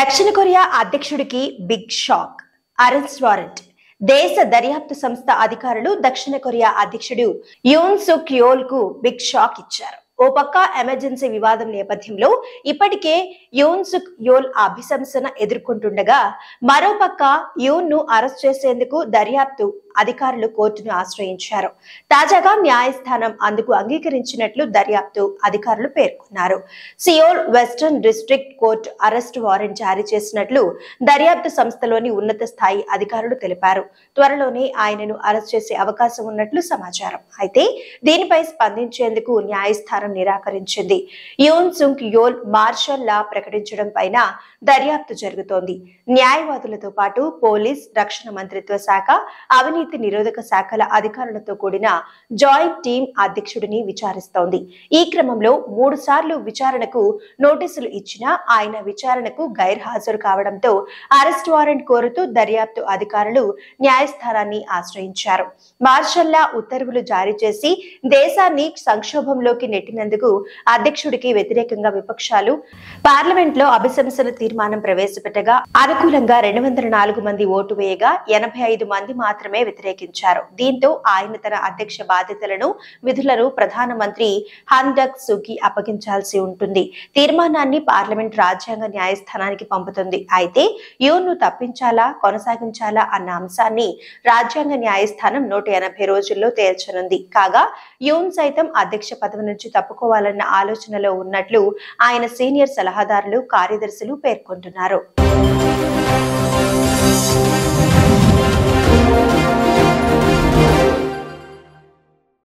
దక్షిణ కొరియా అధ్యక్షుడికి big shock. Arrest warrant. దేశ దర్యాప్తు సంస్థ అధికారులు దక్షిణ కొరియా అధ్యక్షుడు యూన్ సుక్ యోల్ కు బిగ్ షాక్ ఇచ్చారు. ఓ పక్క ఎమర్జెన్సీ వివాదం నేపథ్యంలో ఇప్పటికే యూన్ సుక్ యోల్ అభిశంసన ఎదుర్కొంటుండగా, మరోపక్క యూన్ ను అరెస్ట్ చేసేందుకు దర్యాప్తు అధికారులు కోర్టును ఆశ్రయించారు. తాజాగా న్యాయస్థానం అందుకు అంగీకరించినట్లు దర్యాప్తు అధికారులు పేర్కొన్నారు. Seoul western district court arrest warrant జారీ చేసినట్లు దర్యాప్తు సంస్థలోని ఉన్నత స్థాయి అధికారులు తెలిపారు. త్వరలోనే ఆయనను అరెస్ట్ చేసే అవకాశం ఉన్నట్లు సమాచారం. అయితే దీనిపై స్పందించేందుకు న్యాయస్థానం నిరాకరించింది. యూన్ సుక్ యోల్ మార్షల్ లా ప్రకటించడం పైన దర్యాప్తు జరుగుతోంది. న్యాయవాదులతో పాటు పోలీస్, రక్షణ మంత్రిత్వ శాఖ, అవినీతి నిరోధక శాఖల అధికారులతో కూడిన జాయింట్ టీం అధ్యక్షుడిని విచారిస్తోంది. ఈ క్రమంలో 3 సార్లు విచారణకు నోటీసులు ఇచ్చినా ఆయన విచారణకు గైర్హాజరు కావడంతో అరెస్ట్ వారెంట్ కోరుతూ దర్యాప్తు అధికారులు న్యాయస్థానాన్ని ఆశ్రయించారు. మార్షల్ లా ఉత్తర్వులు జారీ చేసి దేశాన్ని సంక్షోభంలోకి నెట్టినందుకు అధ్యక్షుడికి వ్యతిరేకంగా విపక్షాలు పార్లమెంట్ లో అభిశంసన తీర్మానం ప్రవేశపెట్టగా అనుకూలంగా 204 మంది ఓటు వేయగా 85 మంది మాత్రమే వ్యతిరేకించారు. దీంతో ఆయన తన అధ్యక్ష బాధ్యతలను, విధులను ప్రధానమంత్రి హన్ డక్ సూకి అప్పగించాల్సి ఉంటుంది. తీర్మానాన్ని పార్లమెంట్ రాజ్యాంగ న్యాయస్థానానికి పంపుతుంది. అయితే యూన్ ను తప్పించాలా, కొనసాగించాలా అన్న అంశాన్ని రాజ్యాంగ న్యాయస్థానం 180 రోజుల్లో తేల్చనుంది. కాగా యూన్ సైతం అధ్యక్ష పదవి నుంచి తప్పుకోవాలన్న ఆలోచనలో ఉన్నట్లు ఆయన సీనియర్ సలహాదారులు, కార్యదర్శులు పేర్కొంటున్నారు.